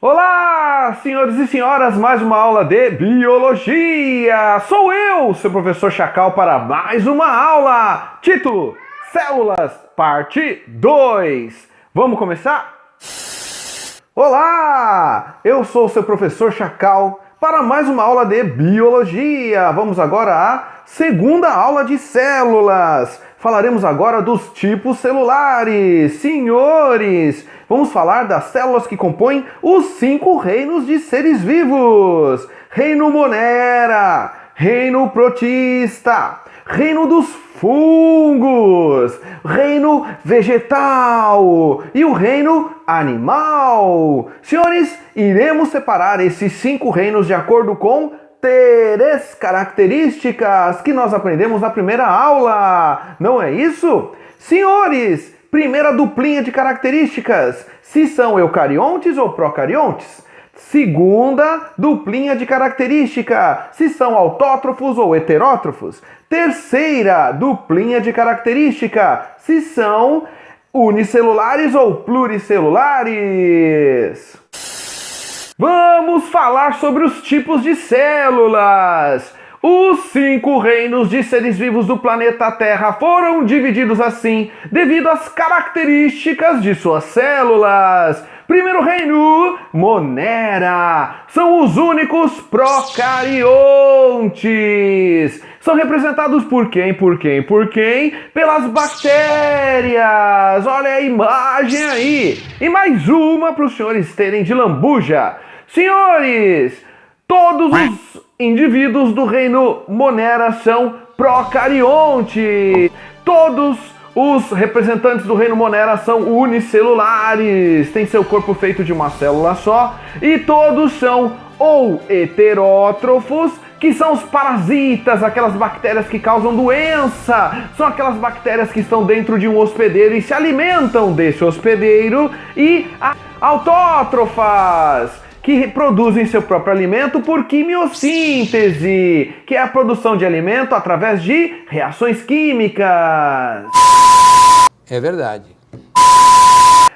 Olá, senhores e senhoras, mais uma aula de Biologia! Sou eu, seu professor Chacal, para mais uma aula! Título: Células, parte 2. Vamos começar? Olá, eu sou o seu professor Chacal para mais uma aula de Biologia. Vamos agora à segunda aula de células. Falaremos agora dos tipos celulares. Senhores, vamos falar das células que compõem os 5 reinos de seres vivos. Reino Monera, reino protista, reino dos fungos, reino vegetal e o reino animal. Senhores, iremos separar esses 5 reinos de acordo com 3 características que nós aprendemos na primeira aula. Não é isso? Senhores, primeira duplinha de características: se são eucariontes ou procariontes. Segunda duplinha de característica: se são autótrofos ou heterótrofos. Terceira duplinha de característica: se são unicelulares ou pluricelulares. Vamos falar sobre os tipos de células. Os 5 reinos de seres vivos do planeta Terra foram divididos assim devido às características de suas células. Primeiro reino, Monera. São os únicos procariontes. São representados por quem? Pelas bactérias. Olha a imagem aí. E mais uma para os senhores terem de lambuja. Senhores, todos os indivíduos do reino Monera são procariontes. Todos os representantes do reino Monera são unicelulares, têm seu corpo feito de uma célula só, e todos são ou heterótrofos, que são os parasitas, aquelas bactérias que causam doença, são aquelas bactérias que estão dentro de um hospedeiro e se alimentam desse hospedeiro, e autótrofas, que produzem seu próprio alimento por quimiossíntese, que é a produção de alimento através de reações químicas. É verdade.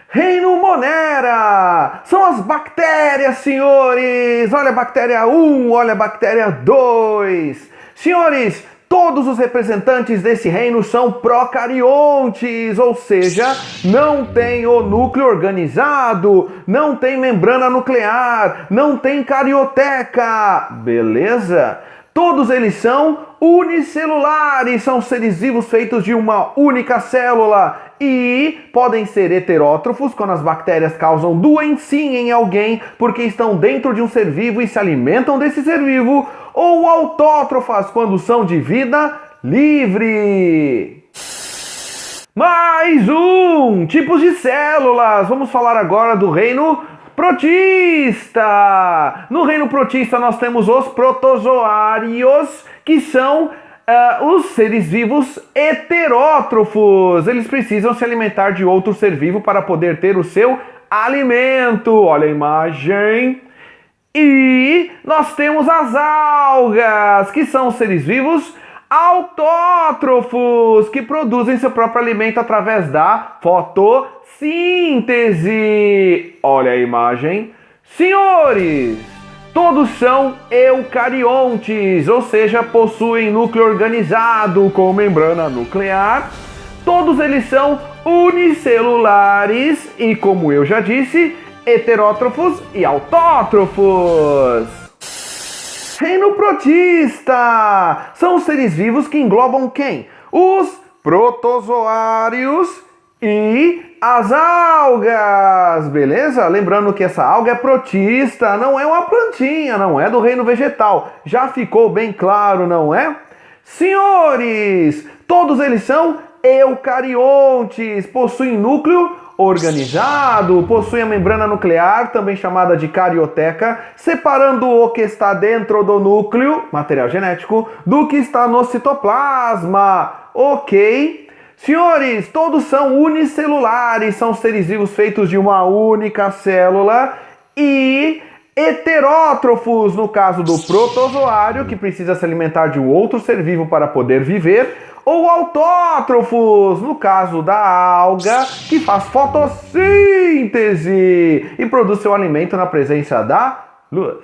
Reino Monera são as bactérias, senhores. Olha a bactéria 1, olha a bactéria 2. Senhores, todos os representantes desse reino são procariontes, ou seja, não tem o núcleo organizado, não tem membrana nuclear, não tem carioteca, beleza? Todos eles são unicelulares, são seres vivos feitos de uma única célula e podem ser heterótrofos quando as bactérias causam doencinha em alguém porque estão dentro de um ser vivo e se alimentam desse ser vivo, ou autótrofas quando são de vida livre. Mais tipos de células. Vamos falar agora do reino protista. No reino protista nós temos os protozoários, que são os seres vivos heterótrofos. Eles precisam se alimentar de outro ser vivo para poder ter o seu alimento. Olha a imagem. E nós temos as algas, que são seres vivos autótrofos, que produzem seu próprio alimento através da fotossíntese. Olha a imagem. Senhores, todos são eucariontes, ou seja, possuem núcleo organizado com membrana nuclear. Todos eles são unicelulares e, como eu já disse, heterótrofos e autótrofos. Reino protista são os seres vivos que englobam quem? Os protozoários e as algas, beleza? Lembrando que essa alga é protista, não é uma plantinha, não é do reino vegetal. Já ficou bem claro, não é? Senhores, todos eles são eucariontes, possuem núcleo organizado, possuem a membrana nuclear, também chamada de carioteca, separando o que está dentro do núcleo, material genético, do que está no citoplasma, ok? Senhores, todos são unicelulares, são seres vivos feitos de uma única célula e Heterótrofos, no caso do protozoário, que precisa se alimentar de um outro ser vivo para poder viver, ou autótrofos, no caso da alga, que faz fotossíntese e produz seu alimento na presença da luz.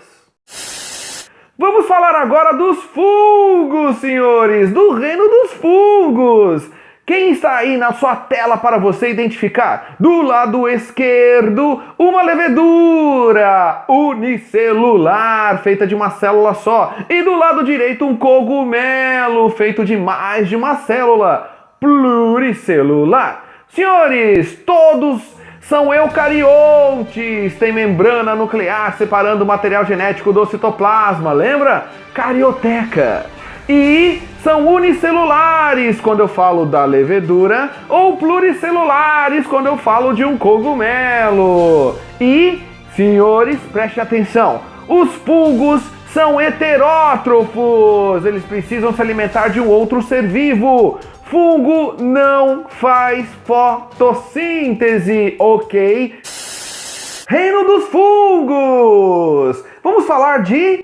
Vamos falar agora dos fungos, senhores, do reino dos fungos. Quem está aí na sua tela para você identificar? Do lado esquerdo, uma levedura unicelular, feita de uma célula só. E do lado direito, um cogumelo, feito de mais de uma célula, pluricelular. Senhores, todos são eucariontes, têm membrana nuclear separando o material genético do citoplasma, lembra? Carioteca. E são unicelulares quando eu falo da levedura, ou pluricelulares quando eu falo de um cogumelo. E, senhores, preste atenção, os fungos são heterótrofos, eles precisam se alimentar de um outro ser vivo. Fungo não faz fotossíntese, ok? Reino dos fungos! Vamos falar de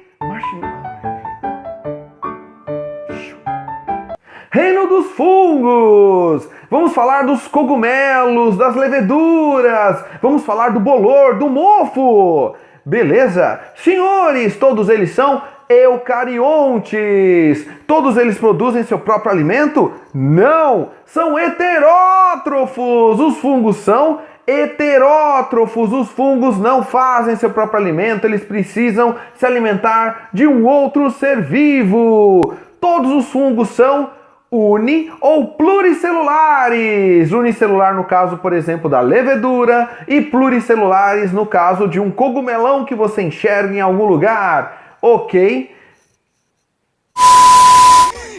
Reino dos fungos! Vamos falar dos cogumelos, das leveduras, vamos falar do bolor, do mofo! Beleza? Senhores, todos eles são eucariontes. Todos eles produzem seu próprio alimento? Não! São heterótrofos! Os fungos são heterótrofos. Os fungos não fazem seu próprio alimento, eles precisam se alimentar de um outro ser vivo. Todos os fungos são uni ou pluricelulares. Unicelular no caso, por exemplo, da levedura, e pluricelulares no caso de um cogumelão que você enxerga em algum lugar. Ok?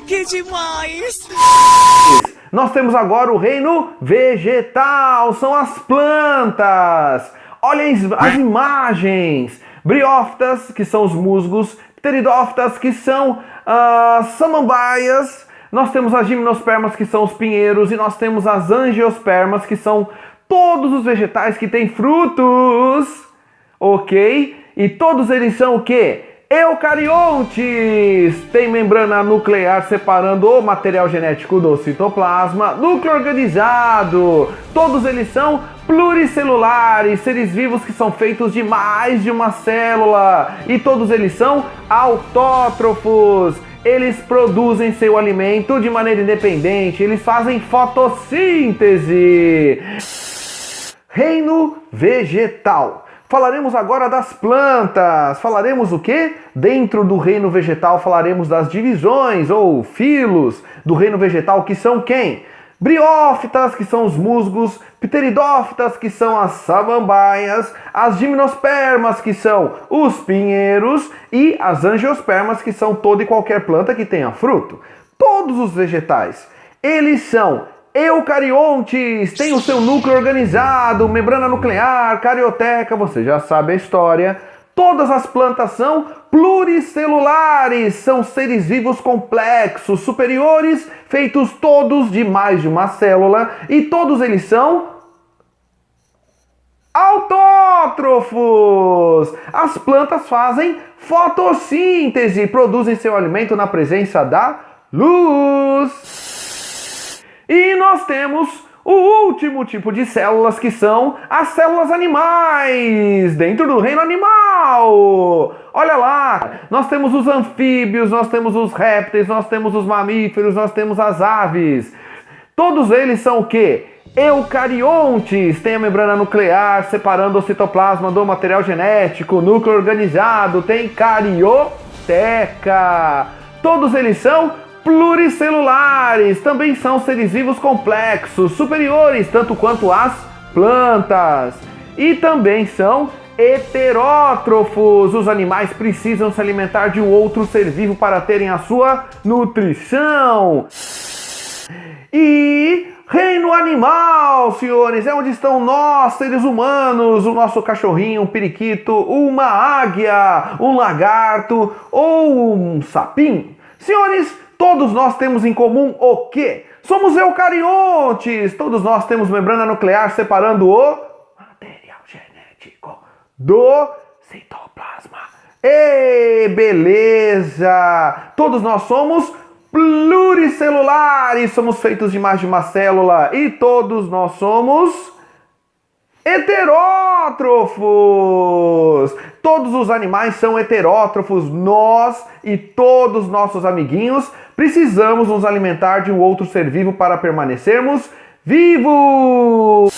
Que demais! Nós temos agora o reino vegetal, são as plantas. Olhem as imagens. Briófitas, que são os musgos, pteridófitas, que são samambaias. Nós temos as gimnospermas, que são os pinheiros, e nós temos as angiospermas, que são todos os vegetais que têm frutos, ok? E todos eles são o quê? Eucariontes! Tem membrana nuclear separando o material genético do citoplasma, núcleo organizado. Todos eles são pluricelulares, seres vivos que são feitos de mais de uma célula. E todos eles são autótrofos. Eles produzem seu alimento de maneira independente, eles fazem fotossíntese. Reino vegetal. Falaremos agora das plantas. Falaremos o quê? Dentro do reino vegetal falaremos das divisões ou filos do reino vegetal, que são quem? Briófitas, que são os musgos, pteridófitas, que são as samambaias, as gimnospermas, que são os pinheiros, e as angiospermas, que são toda e qualquer planta que tenha fruto. Todos os vegetais, eles são eucariontes, têm o seu núcleo organizado, membrana nuclear, carioteca, você já sabe a história. Todas as plantas são pluricelulares, são seres vivos complexos, superiores, feitos todos de mais de uma célula, e todos eles são autótrofos. As plantas fazem fotossíntese, produzem seu alimento na presença da luz. E nós temos o último tipo de células, que são as células animais, dentro do reino animal. Olha lá, nós temos os anfíbios, nós temos os répteis, nós temos os mamíferos, nós temos as aves. Todos eles são o quê? Eucariontes, tem a membrana nuclear separando o citoplasma do material genético, núcleo organizado, tem carioteca. Todos eles são pluricelulares, também são seres vivos complexos, superiores tanto quanto as plantas, e também são heterótrofos. Os animais precisam se alimentar de um outro ser vivo para terem a sua nutrição. E reino animal, senhores, é onde estão nós, seres humanos, o nosso cachorrinho, um periquito, uma águia, um lagarto ou um sapinho. Senhores, todos nós temos em comum o quê? Somos eucariontes. Todos nós temos membrana nuclear separando o material genético do citoplasma. Ei, beleza! Todos nós somos pluricelulares, somos feitos de mais de uma célula e todos nós somos heterótrofos! Todos os animais são heterótrofos, nós e todos nossos amiguinhos precisamos nos alimentar de um outro ser vivo para permanecermos vivos!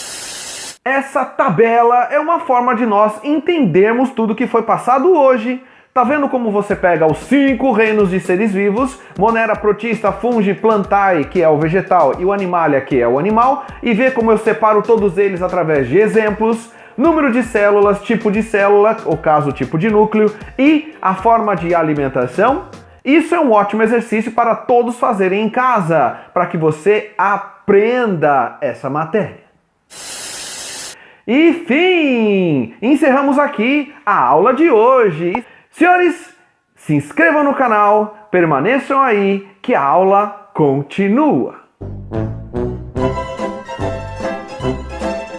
Essa tabela é uma forma de nós entendermos tudo que foi passado hoje. Tá vendo como você pega os 5 reinos de seres vivos, Monera, Protista, Fungi, Plantae, que é o vegetal, e o Animalia, que é o animal, e vê como eu separo todos eles através de exemplos, número de células, tipo de célula, ou caso tipo de núcleo, e a forma de alimentação? Isso é um ótimo exercício para todos fazerem em casa, para que você aprenda essa matéria. E fim! Encerramos aqui a aula de hoje. Senhores, se inscrevam no canal, permaneçam aí que a aula continua.